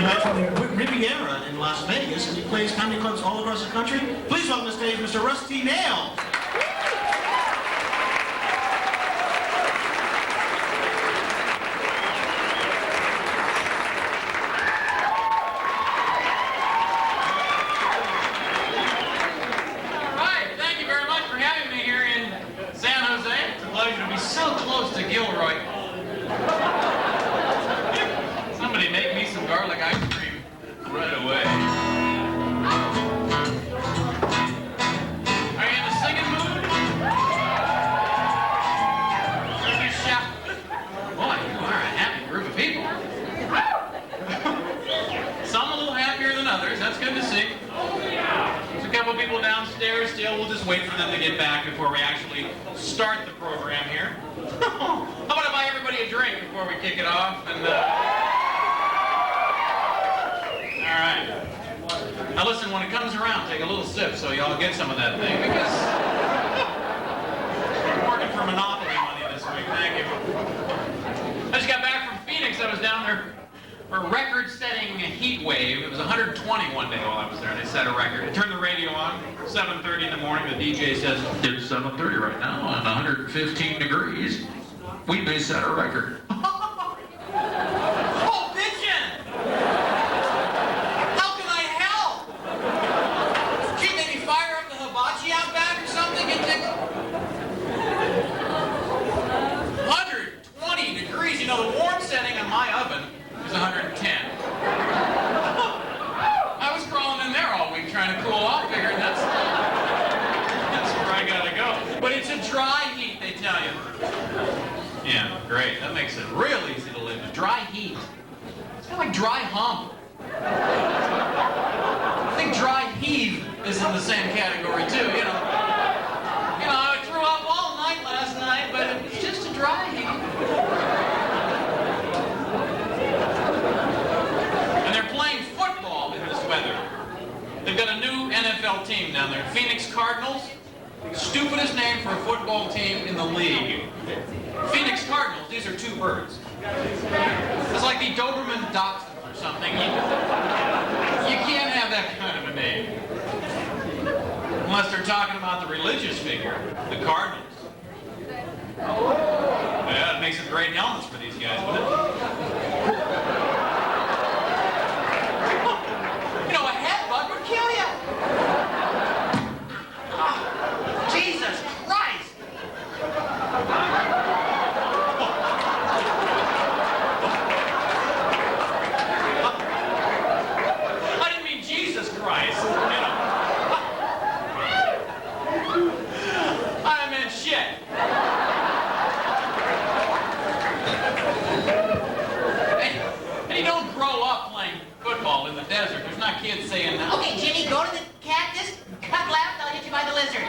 tonight from the Riviera in Las Vegas, and he plays comedy clubs all across the country. Please welcome to the stage Mr. Russ T Nailz. So close to Gilroy. Somebody make me some garlic ice cream right away. Are you in the singing mood? Everybody shout. Boy, you are a happy group of people. Some a little happier than others. That's good to see. There's a couple people downstairs still. We'll just wait for them to get back before we actually start the program here. How about I buy everybody a drink before we kick it off? And all right. Now listen, when it comes around, take a little sip so y'all get some of that thing, because I'm working for Monopoly money this week. Thank you. I just got back from Phoenix. I was down there for a record-setting heat wave. It was 120 one day while I was there, and they set a record. I turned the radio on, 7:30 in the morning. The DJ says, it's 7:30 right now, and 115 degrees. We may set a record. Oh, bitchin'! How can I help? Gee, maybe fire up the hibachi out back or something? 120 degrees. You know, the warm setting on my oven is 110. I was crawling in there all week trying to cool off, figuring that's where I gotta go. But it's a dry heat, they tell you. Yeah, great. That makes it real easy to live in. Dry heat. It's kind of like dry hump. I think dry heave is in the same category too, you know. You know, I threw up all night last night, but it's just a dry heave. They've got a new NFL team down there, Phoenix Cardinals. Stupidest name for a football team in the league. Phoenix Cardinals, these are two birds. It's like the Doberman Dachshunds or something. You can't have that kind of a name. Unless they're talking about the religious figure, the Cardinals. Yeah, it makes some great helmets for these guys, wouldn't it? Kill you! Oh, Jesus Christ! I didn't mean Jesus Christ. You know. I meant shit. And you don't grow up playing football in the desert. There's not kids saying, okay, Jimmy, go to the cactus, cut left, I'll hit you by the lizard.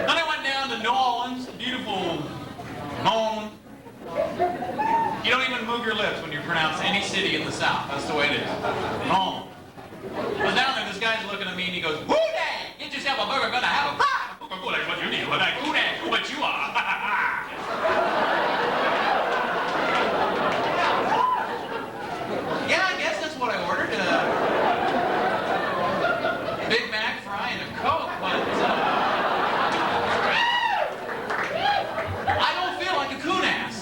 Then I went down to New Orleans, beautiful home. You don't even move your lips when you pronounce any city in the South. That's the way it is. Home. I was down there, this guy's looking at me and he goes, "Woo-dang! Get yourself a burger, gonna have a pie! That's what you need, who-dang, what you are." Yeah, I guess that's what I ordered. Big Mac, fry, and a Coke, but I don't feel like a coon ass.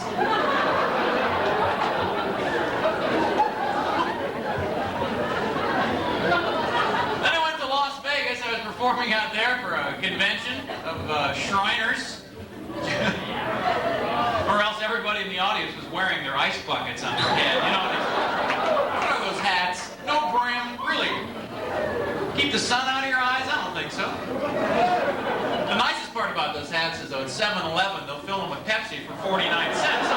Then I went to Las Vegas. I was performing out there for a convention of Shriners. Or else everybody in the audience was wearing their ice buckets on their head. You know, what are those hats? No brim, really. Keep the sun out of your eyes? I don't think so. The nicest part about those hats is though at 7-Eleven, they'll fill them with Pepsi for 49 cents.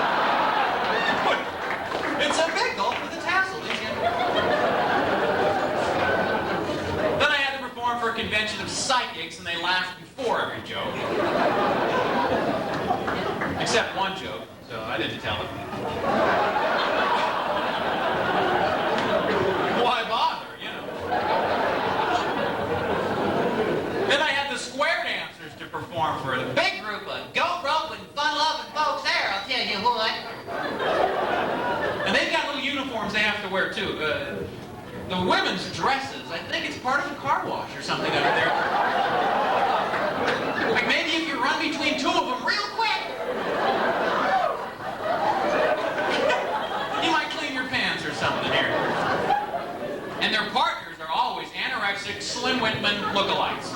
It's a pickle with a tassel. Then I had to perform for a convention of psychics, and they laughed before every joke. Except one joke, so I didn't tell it. Why bother, you know? Then I had the square dancers to perform for a big group of go broke and fun-loving folks there, I'll tell you what. wear too. The women's dresses, I think it's part of the car wash or something under there. Like maybe if you run between two of them real quick, you might clean your pants or something here. And their partners are always anorexic, Slim Whitman lookalikes.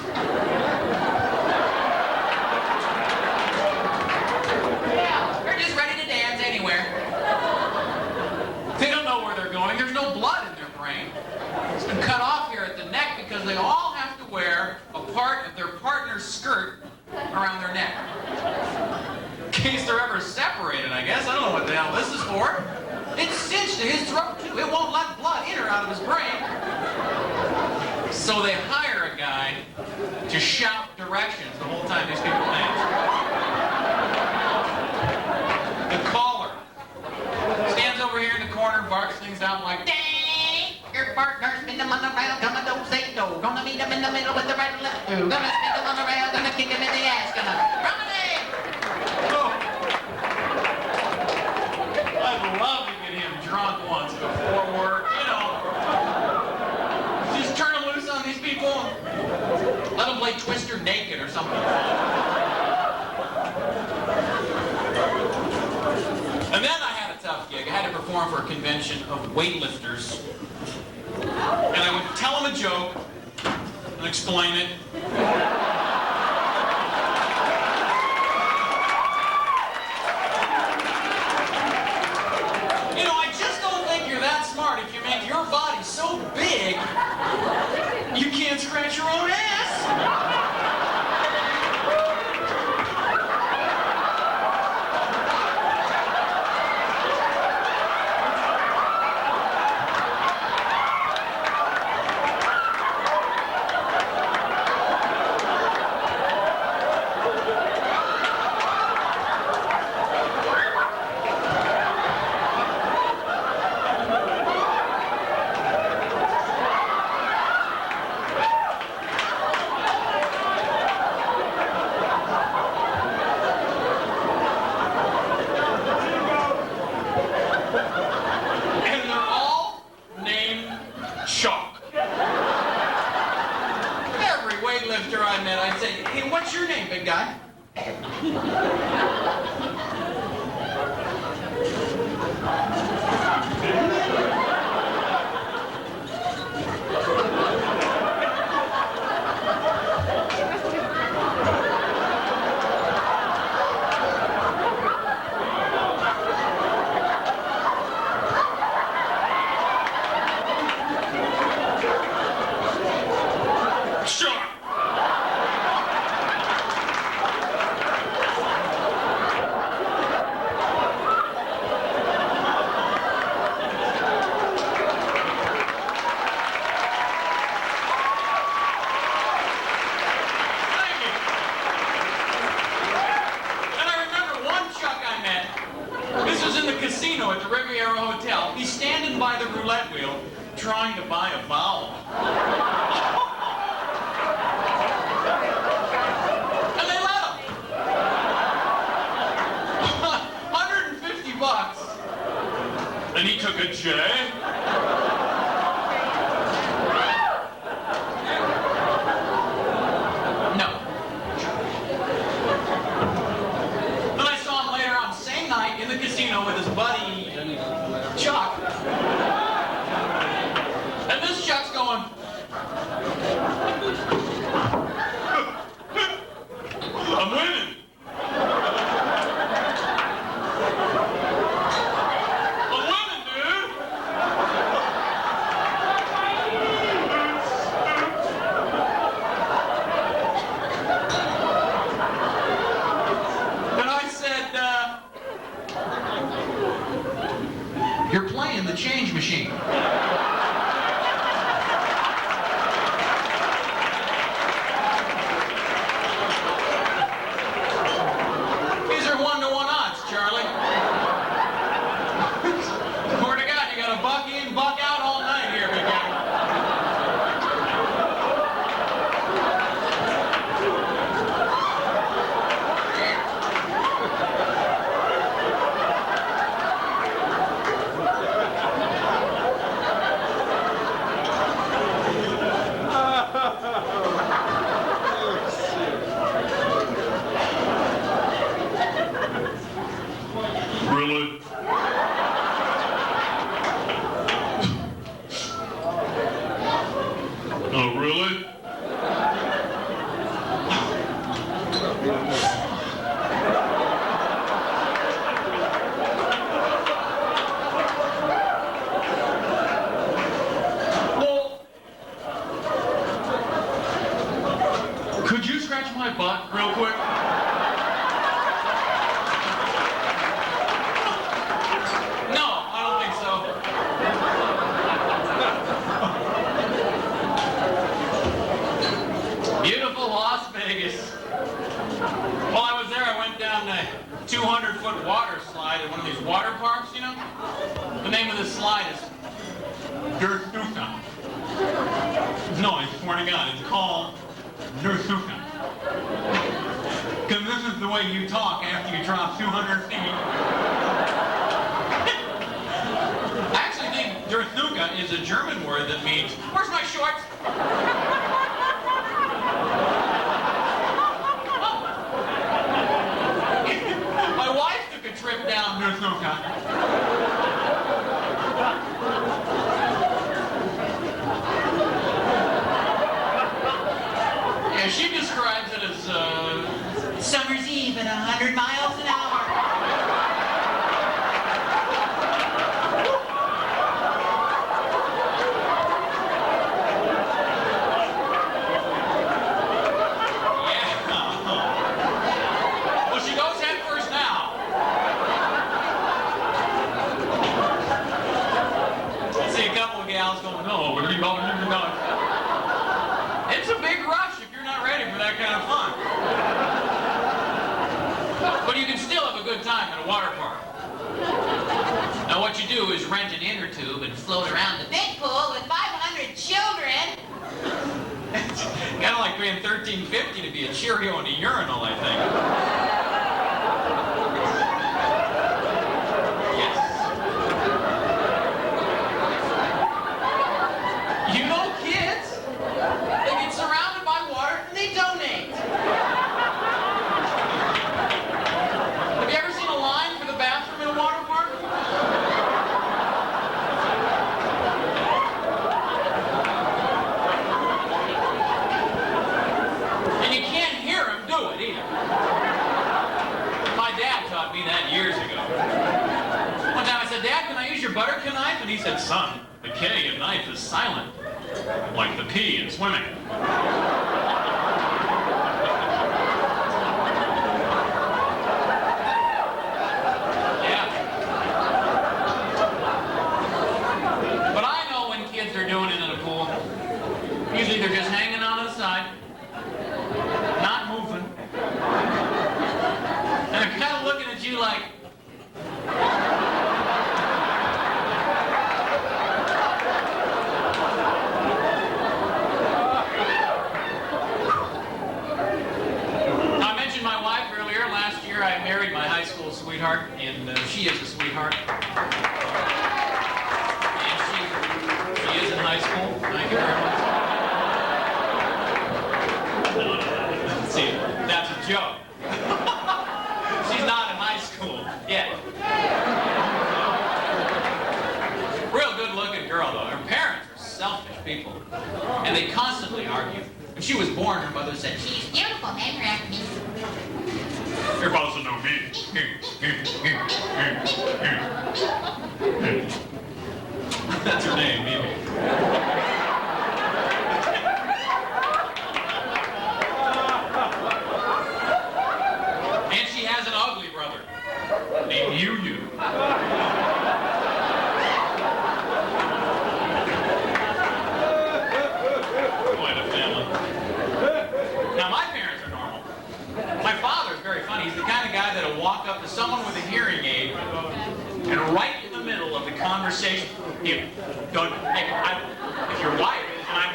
Yeah, they're just ready to dance anywhere. They don't know where they're going. There's no blood in their brain. It's been cut off here at the neck because they all have to wear a part of their partner's skirt around their neck. In case they're ever separated, I guess. I don't know what the hell this is for. It's cinched to his throat, too. It won't let blood in or out of his brain. So they hire a guy to shout directions the whole time these people dance. The caller stands over here in the corner, barks things out like, "Dang! Your partner's spin them on the rail, come on, don't say no. Gonna meet him in the middle with the right and left. Gonna spin them on the rail, gonna kick him in the ass, gonna promenade!" Oh. I'd love to get him drunk once before work, you know. Just turn him loose on these people and let him play Twister naked or something. And then I had a tough gig. I had to perform for a convention of weightlifters. And I would tell them a joke and explain it. You know, I just don't think you're that smart if you make your body so big you can't scratch your own ass. Trying to buy a vowel. And they let him. $150. And he took a J. No. Then I saw him later on the same night in the casino with his buddy Chuck. And this Chuck's going, I'm winning. I'm winning, dude. And I said, you're playing the change machine. slide? The name of this slide is Dursuka. No, I swear to God, it's called Dursuka. Because this is the way you talk after you drop 200 feet. I actually think Dursuka is a German word that means, where's my shorts? My wife took a trip down Dursuka. Yeah, she describes it as summer's eve at 100 miles an hour. It's a big rush if you're not ready for that kind of fun. But you can still have a good time at a water park. Now what you do is rent an inner tube and float around the big pool with 500 children. It's kind of like paying $13.50 to be a Cheerio in a urinal, I think. Butter knife? And he said, son, the K in knife is silent, like the P in swimming. Yeah. But I know when kids are doing it in a pool. Usually they're just hanging on to the side, not moving. And they're kind of looking at you like, sweetheart, and she is a sweetheart. And she is in high school. Thank you very much. See, that's a joke. She's not in high school yet. Real good-looking girl, though. Her parents are selfish people, and they constantly argue. When she was born, her mother said, "She's beautiful, name her after me." You're supposed to know me. That's her name, Mimi. And she has an ugly brother named Yu. Quite a family. Now my parents are normal. My father's very funny. He's the kind of guy that'll walk up to someone with a hearing aid and right in the middle of the conversation, if your wife and I'm...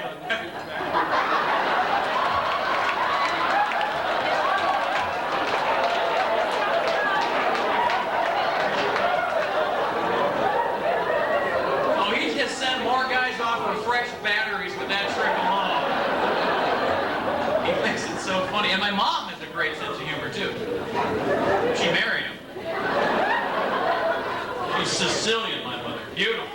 Oh, he just sent more guys off with fresh batteries with that trick alone. He thinks it's so funny. And my mom has a great sense of humor, too. She married him. She's Sicilian, my mother. Beautiful.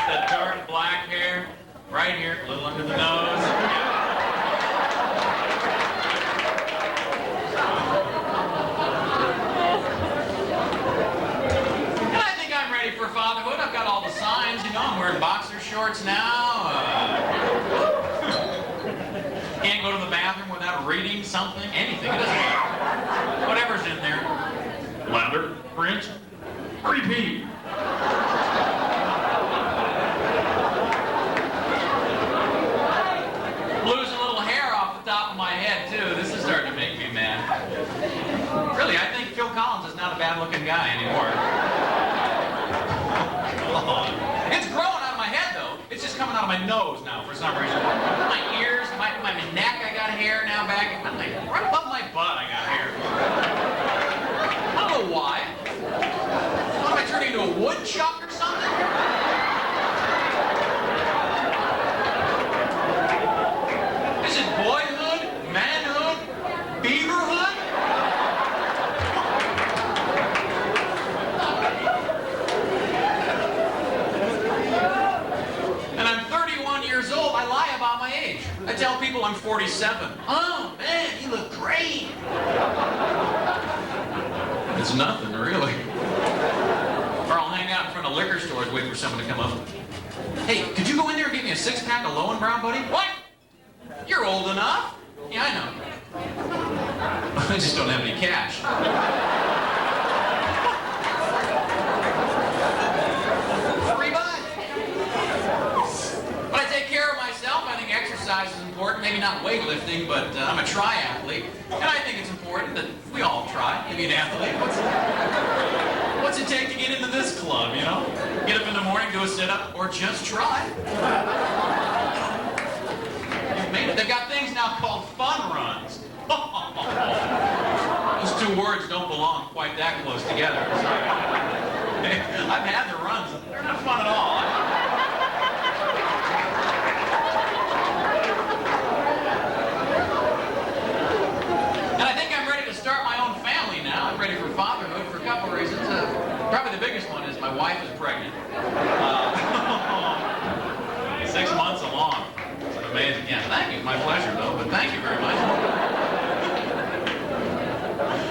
That dark black hair, right here, a little under the nose. And I think I'm ready for fatherhood. I've got all the signs, you know. I'm wearing boxer shorts now. Can't go to the bathroom without reading something, anything. It doesn't matter. Whatever's in there. Lather, rinse, repeat. Losing a little hair off the top of my head, too. This is starting to make me mad. Really, I think Phil Collins is not a bad-looking guy anymore. anymore. It's growing out of my head, though. It's just coming out of my nose now for some reason. My ears, my neck, I got hair now back. Right above my butt, I got hair. I don't know why. What, am I turning into a woodchuck or something? Is it boyhood, manhood, beaverhood? And I'm 31 years old. I lie about my age. I tell people I'm 47. Oh, man, you look great. It's nothing, really. Or I'll hang out in front of liquor stores waiting for someone to come up. Hey, could you go in there and get me a six-pack of Lowenbrown, buddy? What? You're old enough. Yeah, I know. I just don't have any cash. $3. But I take care of myself. I think exercise is important. Maybe not weightlifting, but I'm a triathlete. And I think it's important that we all try to be an athlete. What's it take to get into this club, you know? Get up in the morning, do a sit-up, or just try. They've got things now called fun runs. Those two words don't belong quite that close together. I've had the runs. They're not fun at all. And I think I'm ready to start my own family now. I'm ready for fatherhood for a couple of reasons. Probably the biggest one is my wife is pregnant. 6 months along. It's amazing. Yeah, thank you. My pleasure, though, but thank you very much.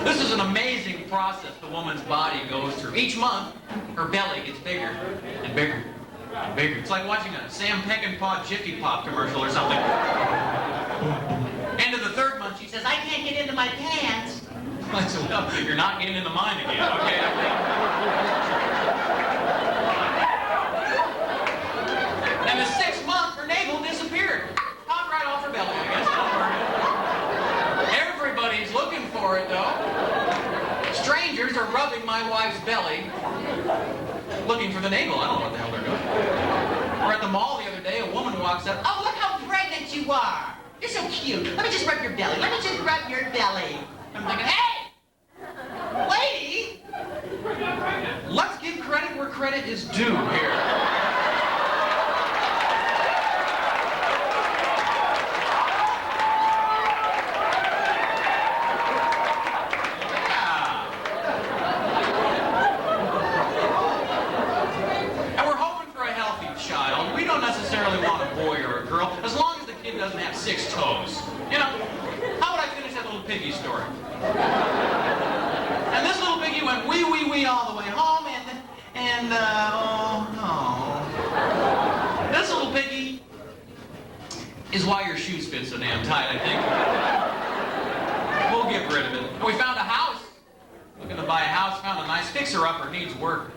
This is an amazing process the woman's body goes through. Each month, her belly gets bigger and bigger and bigger. It's like watching a Sam Peckinpah Jiffy Pop commercial or something. End of the third month, she says, I can't get into my pants. I said, well, you're not getting into mine again, okay? And the 6th month, her navel disappeared. Popped right off her belly, I guess. Everybody's looking for it, though. Strangers are rubbing my wife's belly, looking for the navel. I don't know what the hell they're doing. We're at the mall the other day. A woman walks up. Oh, look how pregnant you are. You're so cute. Let me just rub your belly. Let me just rub your belly. I'm thinking, hey! Lady! Let's give credit where credit is due here. As long as the kid doesn't have 6 toes. You know, how would I finish that little piggy story? And this little piggy went wee, wee, wee all the way home, and oh, no. This little piggy is why your shoes fit so damn tight, I think. We'll get rid of it. And we found a house. Looking to buy a house, found a nice fixer-upper, needs work.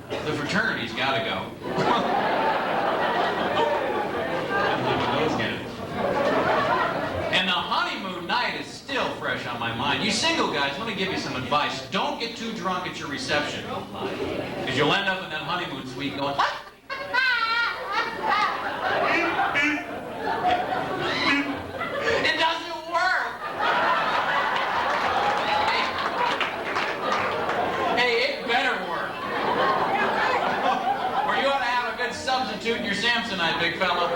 The fraternity's gotta go. And the honeymoon night is still fresh on my mind. You single guys, let me give you some advice. Don't get too drunk at your reception. Because you'll end up in that honeymoon suite going, what? It doesn't work. Hey, it better work. Or you ought to have a good substitute in your Samsonite, big fella.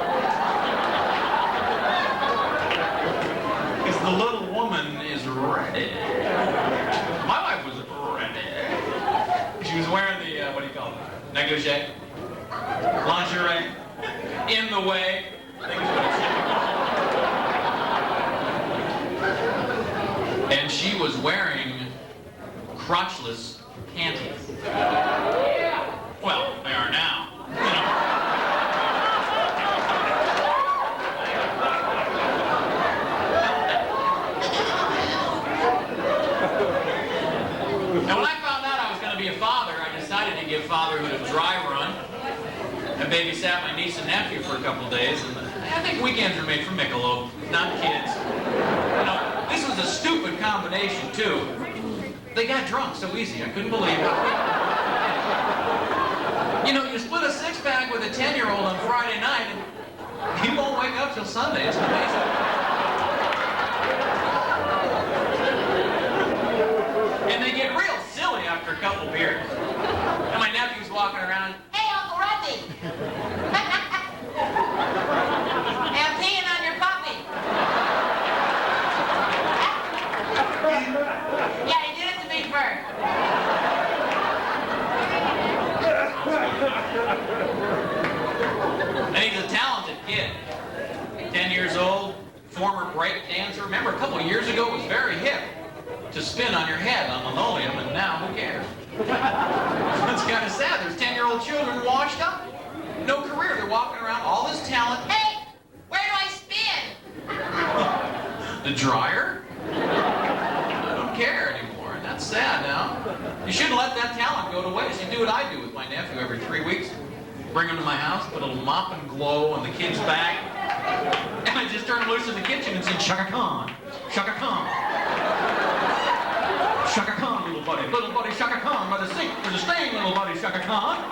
The little woman is ready. My wife was ready. She was wearing the, what do you call it? Negligee? Lingerie? In the way? I think is what it's And she was wearing crotchless panties. Well, they are now. You know. And when I found out I was going to be a father, I decided to give fatherhood a dry run. I babysat my niece and nephew for a couple of days, and I think weekends are made for Michelob, not kids. You know, this was a stupid combination, too. They got drunk so easy, I couldn't believe it. You know, you split a six-pack with a 10-year-old on Friday night, and he won't wake up till Sunday. It's amazing. And they get real silly after a couple beers. And my nephew's walking around, "Hey, Uncle Rusty! I'm peeing on your puppy." Yeah, he did it to me first. And he's a talented kid. 10 years old, former break dancer. Remember, a couple of years ago, it was very hip to spin on your head on linoleum, and now, who cares? It's kind of sad. There's 10-year-old children washed up. No career. They're walking around, all this talent. Hey, where do I spin? The dryer? I don't care anymore, and that's sad now. You shouldn't let that talent go to waste. You do what I do with my nephew every 3 weeks. Bring him to my house, put a little mop and glow on the kid's back, and I just turn him loose in the kitchen and sing Shaka Khan, Shaka Khan. Shaka Khan, little buddy, Shaka Khan, by the sink, there's a stain, little buddy, Shaka Khan.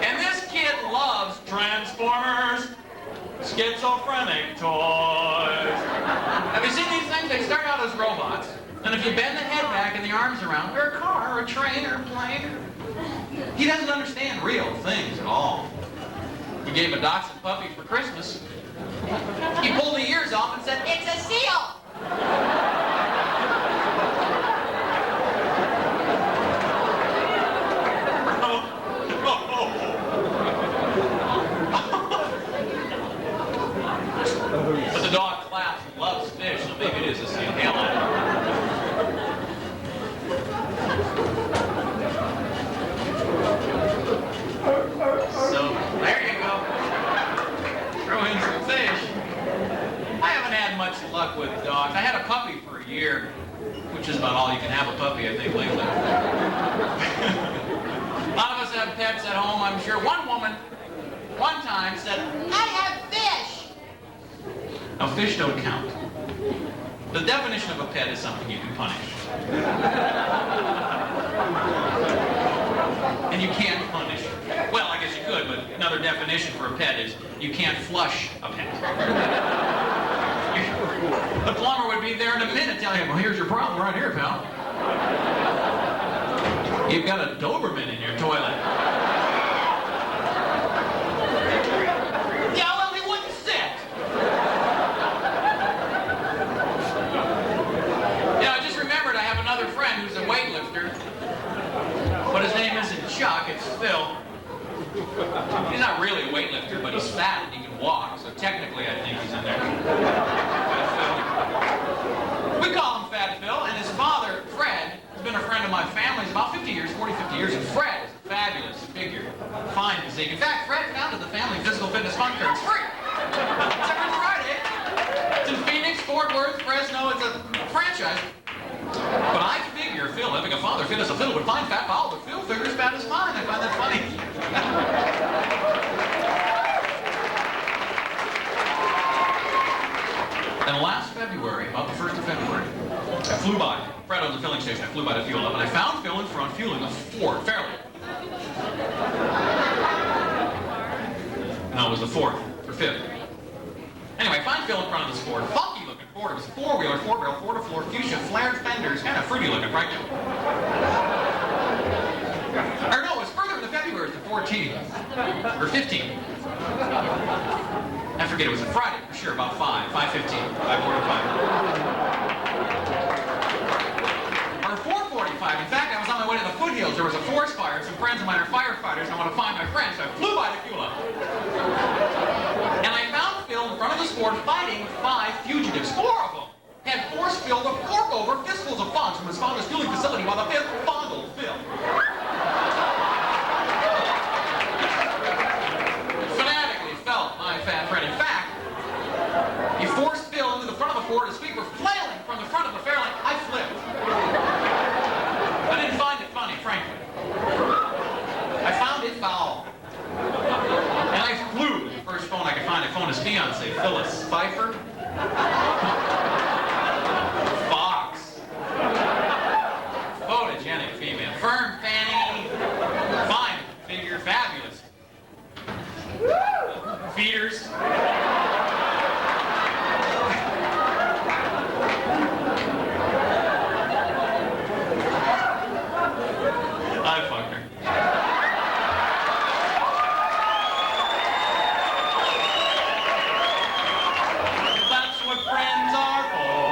And this kid loves Transformers, schizophrenic toys. Have you seen these things? They start out as robots, and if you bend the head back and the arms around, they're a car, or a train, or a plane. He doesn't understand real things at all. We gave a dachshund puppy for Christmas. He pulled the ears off and said, "It's a seal!" But the dog claps and loves fish, so maybe it is a seal. Hell, I don't know. So, there you go. Throw in some fish. I haven't had much luck with dogs. I had a puppy for a year, which is about all you can have a puppy, I think, lately. A lot of us have pets at home, I'm sure. One woman, one time, said, "I have fish." Now, fish don't count. The definition of a pet is something you can punish. And you can't punish. Well, I guess you could, but another definition for a pet is you can't flush a pet. The plumber would be there in a minute telling him, "Well, here's your problem right here, pal. You've got a Doberman in your toilet." Yeah, well, he wouldn't sit. Yeah, I just remembered I have another friend who's a weightlifter, but his name isn't Chuck, it's Phil. He's not really a weightlifter, but he's fat and he can walk, so technically I think he's in there. We call him Fat Phil, and his father, Fred, has been a friend of my family's about 50 years, 40, 50 years, and Fred is a fabulous figure, fine physique. In fact, Fred founded the family physical fitness fun fair. It's free. It's every Friday. It's in Phoenix, Fort Worth, Fresno. It's a franchise. But I figure Phil, having a father fit as a fiddle, would find fat Paul, but Phil figures fat is fine. I find that funny. And last February, about the 1st of February, I flew by. Fred owns a filling station. I flew by to fuel up, and I found Phil in front fueling a Ford Fairlane. No, it was the 4th or 5th. Anyway, I find Phil in front of this Ford. Funky looking Ford. It was a four-wheeler, four-barrel, four-to-floor, fuchsia, flared fenders, kind of fruity looking, right? Or no, it was further in the February. It was the 14th or 15th. I forget, it was a Friday for sure, about 5:15, 5:45. Or 4:45. In fact, I was on my way to the foothills. There was a forest fire. Some friends of mine are firefighters, and I want to find my friends, so I flew by the fuel up. And I found Phil in front of the Ford fighting 5 fugitives. 4 of them had forced Phil to fork over fistfuls of funds from his father's fueling facility while the 5th fondled Phil. Fanatically felt my fat friend. In fact, he forced Phil into the front of the Ford. His feet were flailing from the front of the Fairlane. I flipped. I didn't find it funny, frankly. I found it foul. And I flew the first Viper. Fox. Photogenic female. Firm fanny. Fine figure. Fabulous. Feeders. I fucked her. That's what friends are for.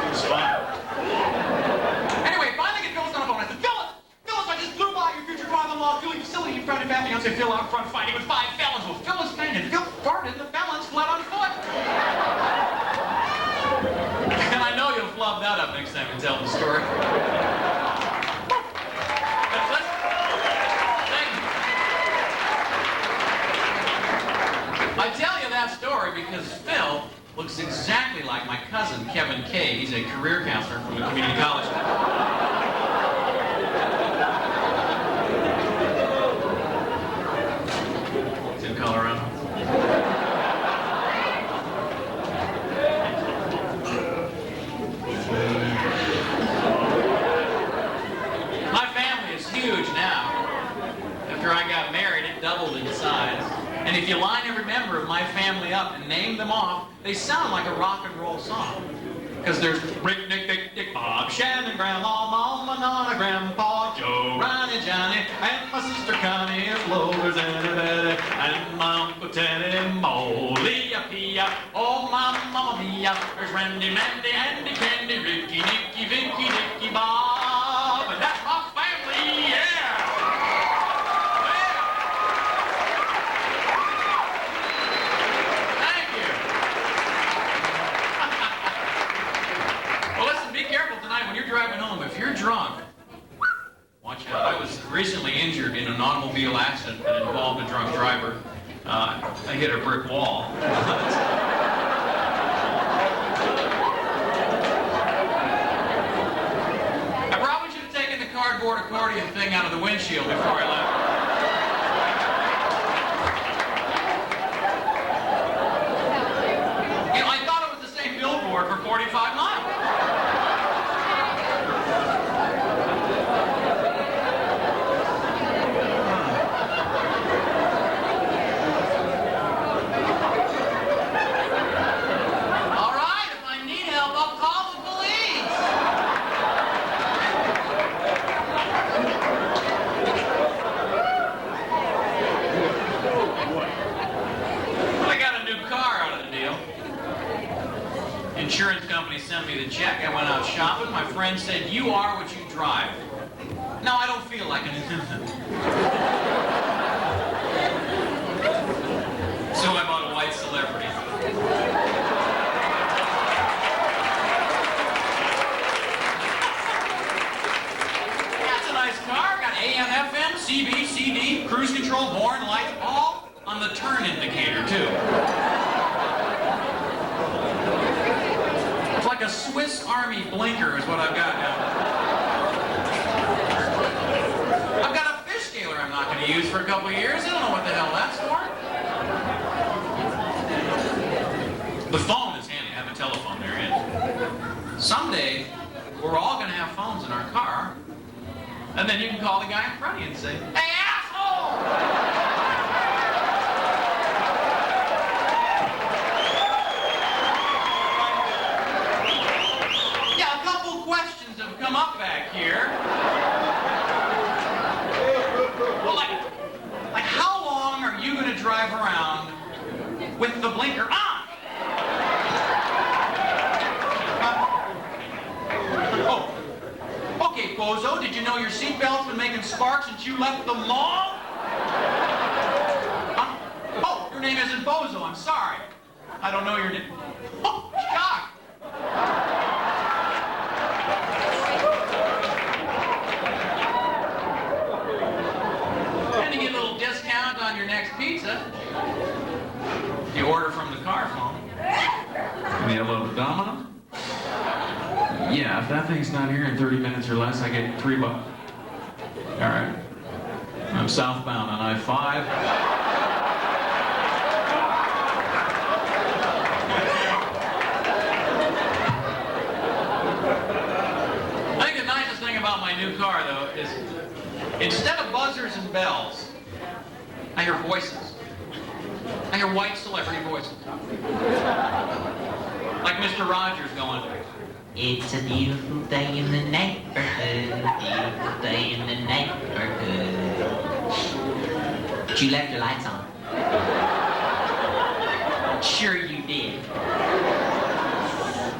It's fine. Anyway, finally get Phyllis on the phone. I said, Phyllis, I just blew by your future father-in-law fueling facility. You found a bad fiance Phil out front fighting with 5 felons. Well, Phyllis fainted. Phil farted. The felons fled on foot. And I know you'll flub that up next time you tell the story. I tell you that story because Phil looks exactly like my cousin, Kevin Kay. He's a career counselor from the community college. It's in Colorado. My family is huge now. After I got married, it doubled in size. And if you line every member of my family up and name them off, they sound like a rock and roll song. Because there's Rick, Nick, Dick, Dick, Bob, Shannon, Grandma, Mama, Nana, Grandpa, Joe, Ronnie, Johnny, and my sister Connie is Lover's and my Uncle Teddy, Molly, Pia, oh, Mamma Mia, there's Randy, Mandy, Andy, Candy, Ricky, Nicky, Vicky, Nicky, Bob, and that's my family, yeah! When you're driving home, if you're drunk, watch out. I was recently injured in an automobile accident that involved a drunk driver. I hit a brick wall. I probably should have taken the cardboard accordion thing out of the windshield before I left. You know, I thought it was the same billboard for 45 miles. Insurance company sent me the check. I went out shopping. My friend said, "You are what you drive." No, I don't feel like it. So I bought a white Celebrity. That's a nice car. Got AM, FM, CB, CD, cruise control, horn, lights, all on the turn indicator, too. It's like a Swiss Army blinker is what I've got now. I've got a fish scaler I'm not going to use for a couple of years. I don't know what the hell that's for. The phone is handy. I have a telephone there. And someday, we're all going to have phones in our car. And then you can call the guy in front of you and say, "Hey, asshole!" Questions have come up back here. Well, like how long are you going to drive around with the blinker on? Oh, okay, Bozo, did you know your seatbelt's been making sparks since you left the mall? Oh, your name isn't Bozo, I'm sorry. I don't know your name. Oh, shock. You get a little discount on your next pizza. You order from the car phone. Give me a little Domino. Yeah, if that thing's not here in 30 minutes or less, I get $3. All right. I'm southbound on I-5. Instead of buzzers and bells, I hear voices. I hear white celebrity voices. Like Mr. Rogers going, "It's a beautiful day in the neighborhood, beautiful day in the neighborhood." But you left your lights on. Sure you did.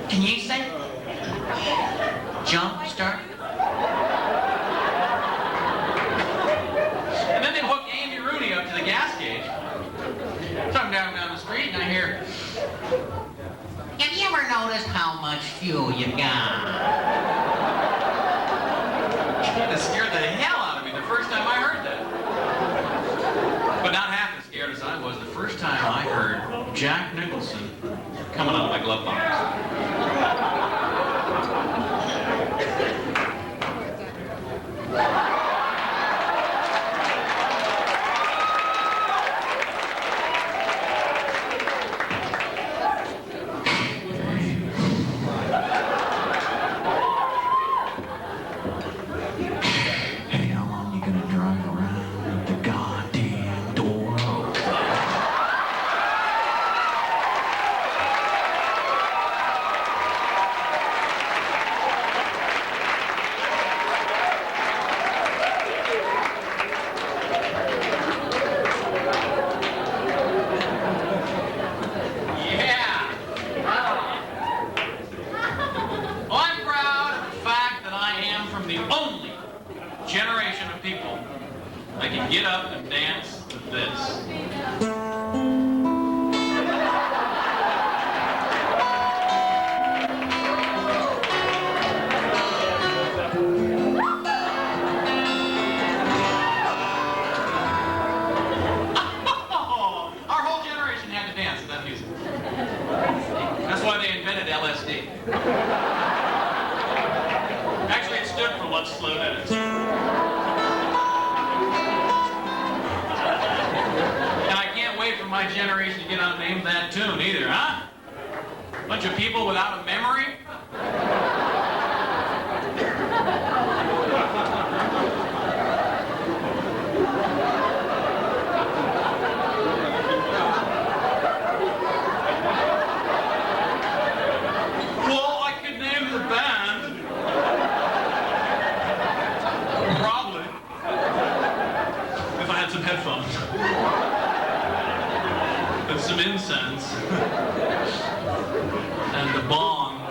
Can you say jump start? And then they hook Andy Rooney up to the gas gauge. So I'm down the street and I hear, "Have you ever noticed how much fuel you got?" That scared the hell out of me the first time I heard that. But not half as scared as I was the first time I heard Jack Nicholson coming out of my glove box. Hey, how long you gonna drive around with the goddamn door open? Yeah. Well, I'm proud of the fact that I am from the only generation of people that can get up and dance to this. Our whole generation had to dance to that music. That's why they invented LSD. Actually, it stood for Let's Slow Dance. And I can't wait for my generation to get on and name that tune either, huh? Bunch of people without a memory? Well, I could name the band. Probably. If I had some headphones. And some incense. And a bong.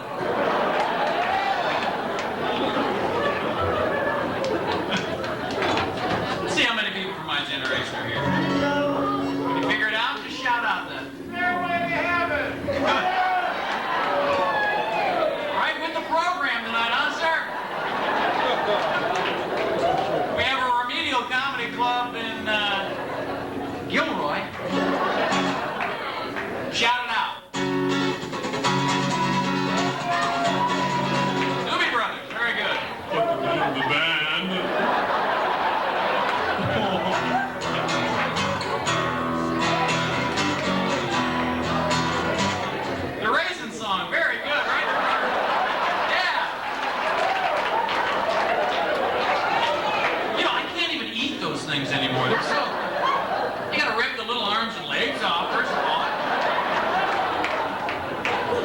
Let's see how many people from my generation are here. Can you figure it out? Just shout out then. Right with the program tonight, huh, sir? We have a remedial comedy club in Gilroy. Shout it out. Doobie Brothers, very good. The band. The Raisin Song, very good, right? Yeah. You know, I can't even eat those things anymore. They're so... You gotta rip the little arms and legs off, first of all.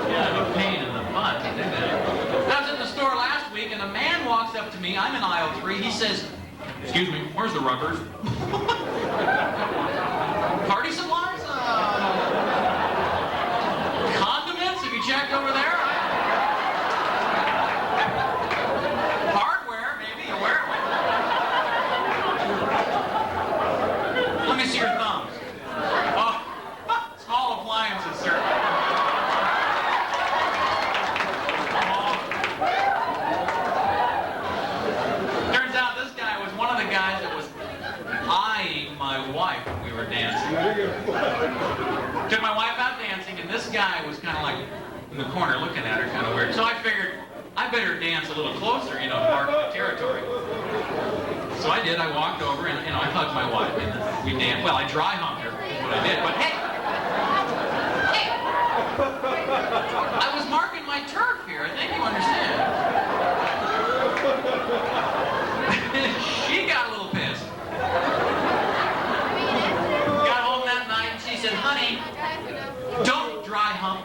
Yeah, a pain in the butt to do that. I was in the store last week and a man walks up to me. I'm in aisle 3. He says, "Excuse me, where's the rubbers?" Party supplies? Condiments? Have you checked over there? Hardware, maybe. Where? Let me see your thumbs. Oh, small appliances, sir. Turns out this guy was one of the guys that was eyeing my wife when we were dancing. Took my wife out dancing, and this guy was kind of like in the corner looking at her kind of weird. So I figured I better dance a little closer, you know, mark my territory. So I did. I walked over and, you know, I hugged my wife, and we danced. Well, I dry humped her, is what I did. But hey, I was marking my turf here. I think you understand. She got a little pissed.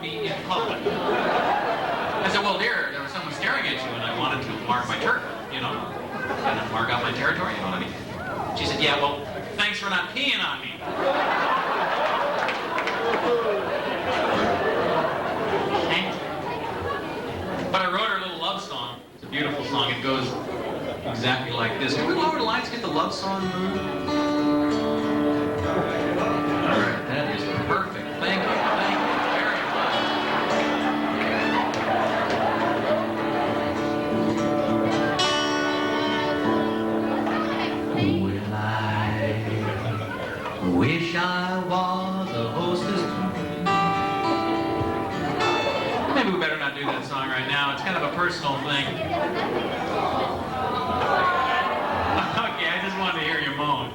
me in public. I said, well, dear, there was someone staring at you, and I wanted to mark my turf, you know, and mark out my territory, you know what I mean? She said, yeah, well, thanks for not peeing on me. But I wrote her a little love song. It's a beautiful song. It goes exactly like this. Can we lower the lights, get the love song moved? All right, that is perfect. Thank you very much. Well, I wish I was a hostess. Maybe we better not do that song right now. It's kind of a personal thing. Okay, I just wanted to hear you moan.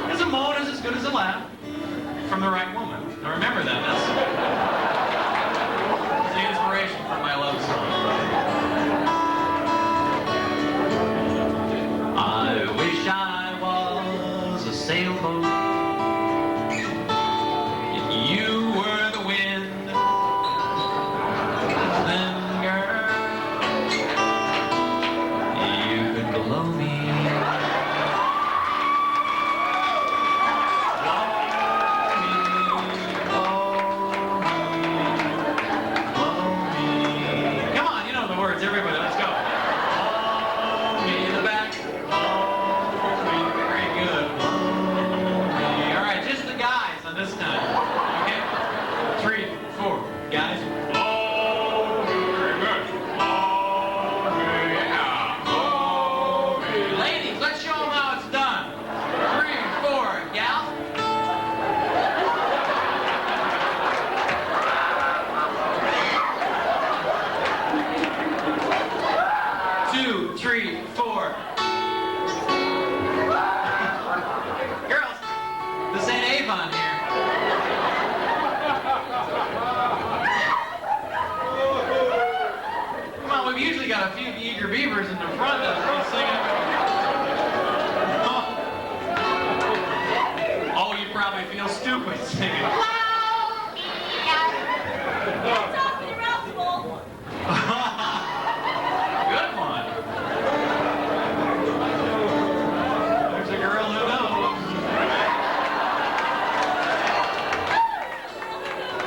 Because a moan is as good as a laugh from the right woman. Now remember that. That's the inspiration for my love song. I wish I was a sailboat. If you were the wind. Everybody, let's go. Blow me in the back. Blow me. Very good. Blow me. All right, just the guys on this time. Okay? 3, 4. Guys. Blow me. Very good. Blow me. Yeah. Blow me. Ladies, let's show them how it's done. 3, 4. Gals. 2, 3, 4. Girls, this ain't Avon here. Come on, we've usually got a few eager beavers in the front that's singing. Oh, you probably feel stupid singing. Good one. There's a girl who knows.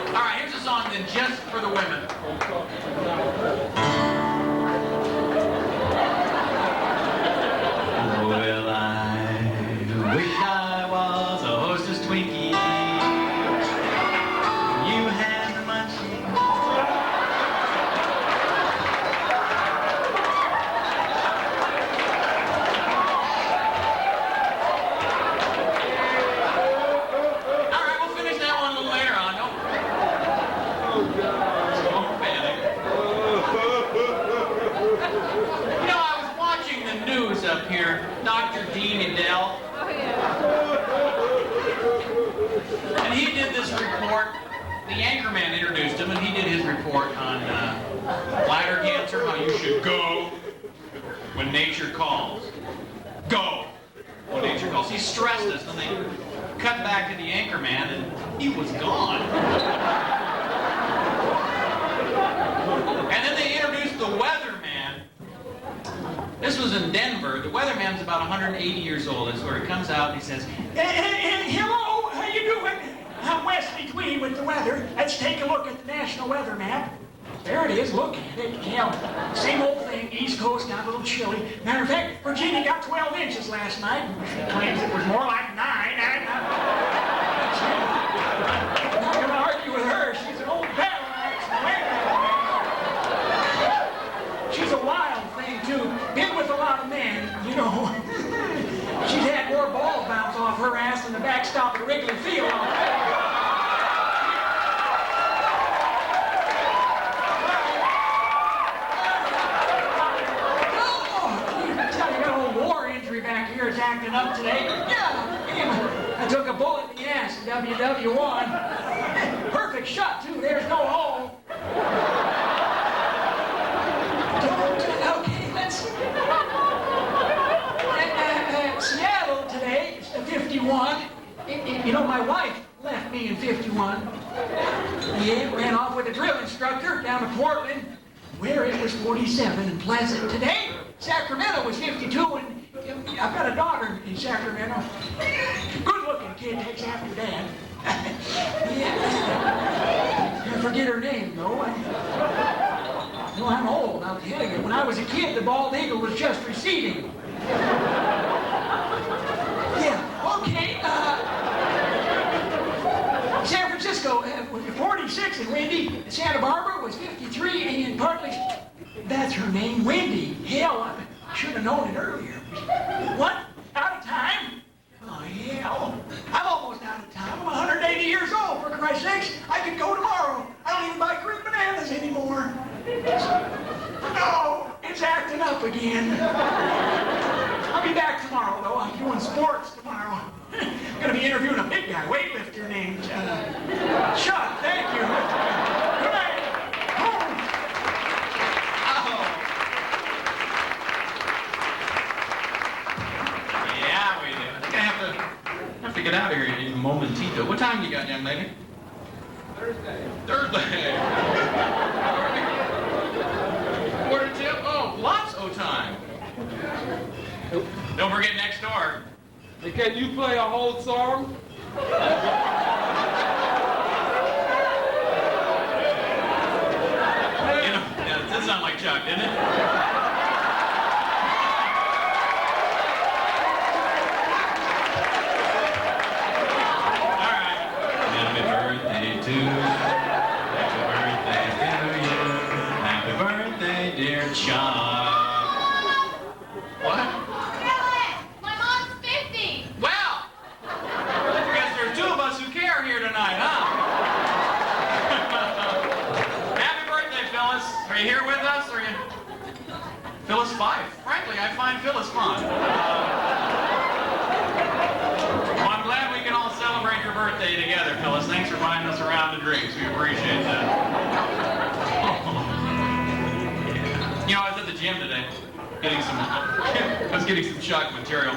All right, here's a song then just for the women. Well, I wish I was a hostess Twinkie. You had the munchies. Up here, Dr. D Nailz. Oh, yeah. And he did this report. The anchorman introduced him, and he did his report on bladder cancer, how you should go when nature calls. Go when nature calls. He stressed us, and they cut back to the anchorman, and he was gone. And then they introduced the weatherman. This was in Denver. The weatherman's about 180 years old. That's where he comes out and he says, Hello, how you doing? I'm Wesley Tweed with the weather. Let's take a look at the national weather map. There it is, look at it. Yeah, same old thing, East Coast got a little chilly. Matter of fact, Virginia got 12 inches last night. She claims it was more like 9. I'm not going to argue with her. She's an old battle axe. She's a wild thing, too. Been with a lot of men, you know. She's had more balls bounce off her ass than the backstop at Wrigley Field. Back here is acting up today. Yeah, I took a bullet in the ass in WW1. Perfect shot, too. There's no hole. Okay, let's see. Seattle today is 51. You know, my wife left me in 51. Yeah, ran off with a drill instructor down to Portland, where it was 47 and pleasant. Today, Sacramento was 52, and I've got a daughter in Sacramento. Good-looking kid, takes after Dad. Yeah. I forget her name, though. No, I'm old, I'll tell you. When I was a kid, the bald eagle was just receding. Yeah, okay, San Francisco was 46 and windy. Santa Barbara was 53 and partly... That's her name, Wendy. Hell, I should have known it earlier. What? Out of time? Oh, hell. I'm almost out of time. I'm 180 years old, for Christ's sakes. I could go tomorrow. I don't even buy green bananas anymore. No, it's acting up again. I'll be back tomorrow, though. I'm doing sports tomorrow. I'm going to be interviewing a big guy, weightlifter named Chuck. Thank you. Good night. Home. Yeah, we do. I think I have to get out of here in a momentito. What time you got, young lady? Thursday. Quarter to? Oh, lots of time. Don't forget next door. Hey, can you play a whole song? You know, yeah, that sounded like Chuck, didn't it? All right. Happy birthday to you. Happy birthday to you. Happy birthday, dear Chuck. What? My mom's 50. Well, I guess there are two of us who care here tonight, huh? Happy birthday, Phyllis. Are you here with us? Or are you... Phyllis Fife. Frankly, I find Phyllis fun. Well, I'm glad we can all celebrate your birthday together, Phyllis. Thanks for buying us a round of drinks. We appreciate that. You know, I was at the gym today, getting some... I was getting some shock material.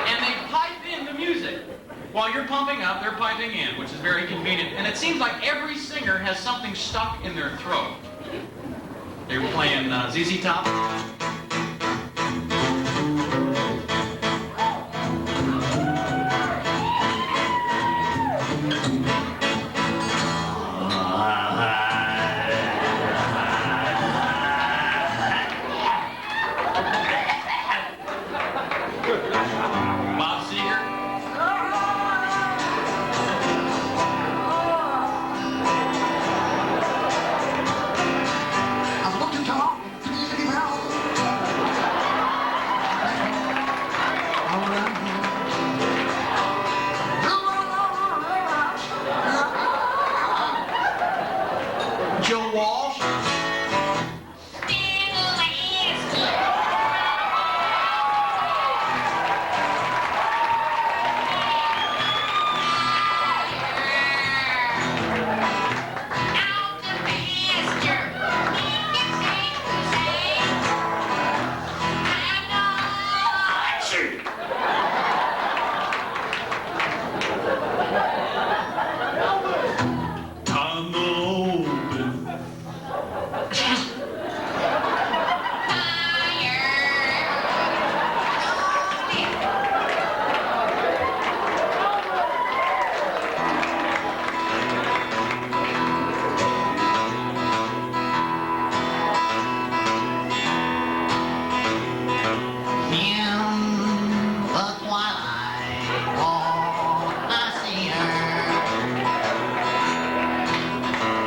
And they pipe in the music. While you're pumping up, they're piping in, which is very convenient. And it seems like every singer has something stuck in their throat. They were playing ZZ Top. Bob Seger. I'm looking Tom. Joe Walsh. I'm open.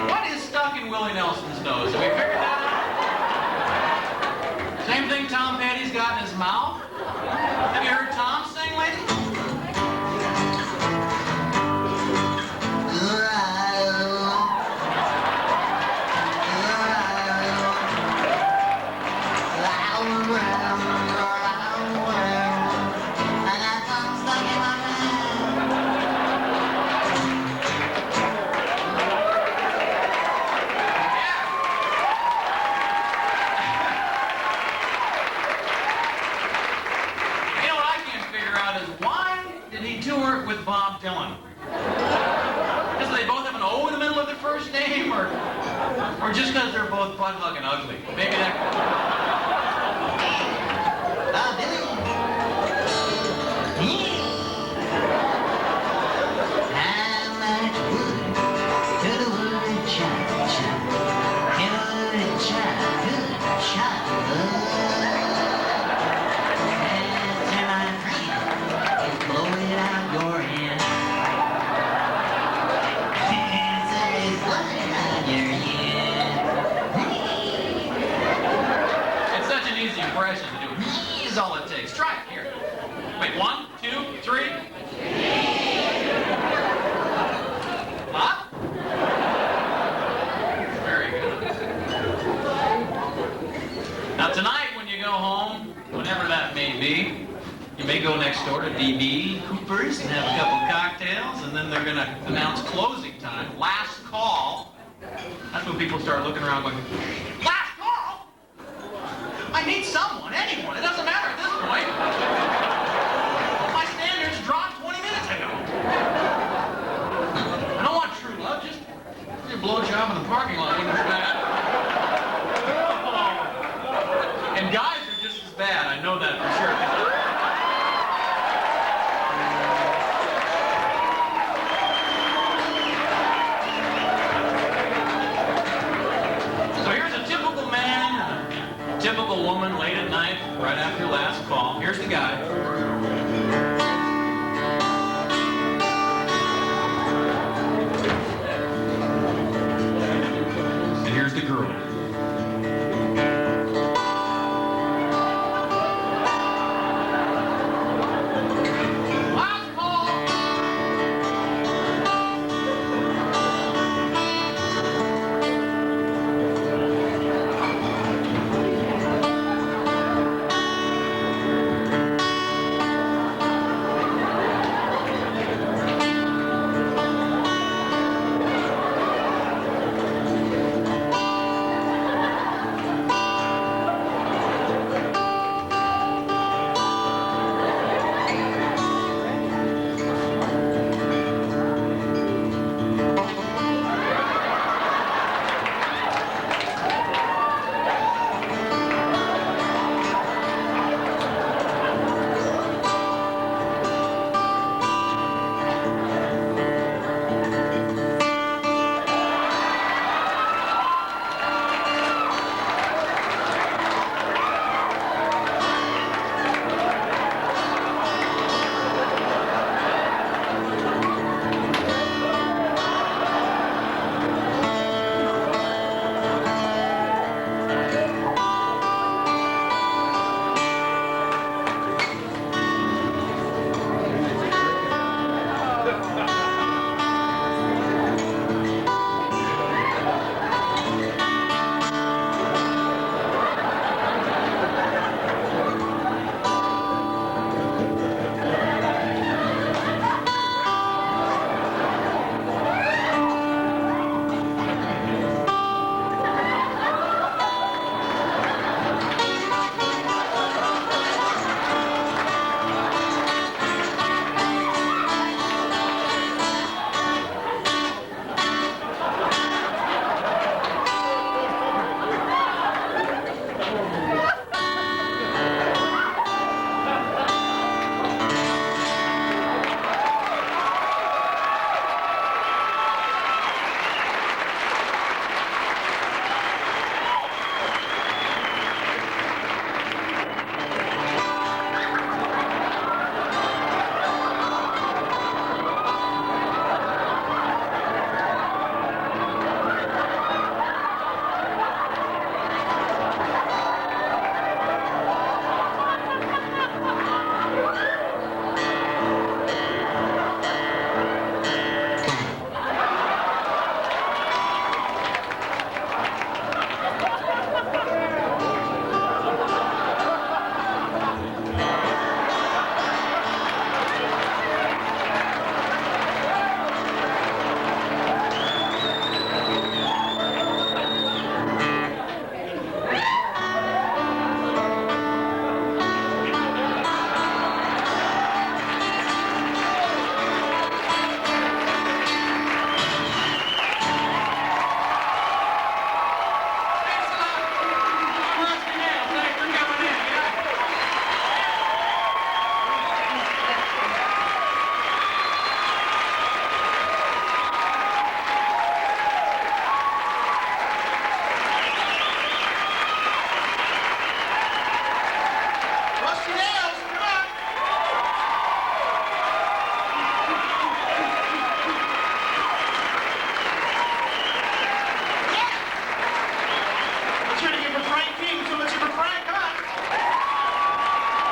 What is stuck in Willie Nelson's nose? Have we figured that out? Same thing Tom Petty's got in his mouth? Have you heard Tom sing lately? I got something stuck in my mouth. or with Bob Dylan? Because they both have an O in the middle of their first name, or just because they're both butt-hugging ugly? Maybe that... Bob Dylan. How much wood to the wood chop, chop? Wood chop, good chop. Answer, my friend, is blow it out your hand. Answer is blow it out your hand. It's such an easy impression to do. Is all it takes. Try it here. Wait, 1, 2, 3. Bob? Very good. Now tonight when you go home, whenever that may be, you may go next door to DB Cooper's and have a couple cocktails, and then they're going to announce closing time. Last call. That's when people start looking around going, last call? I need someone, anyone. It doesn't matter at this point.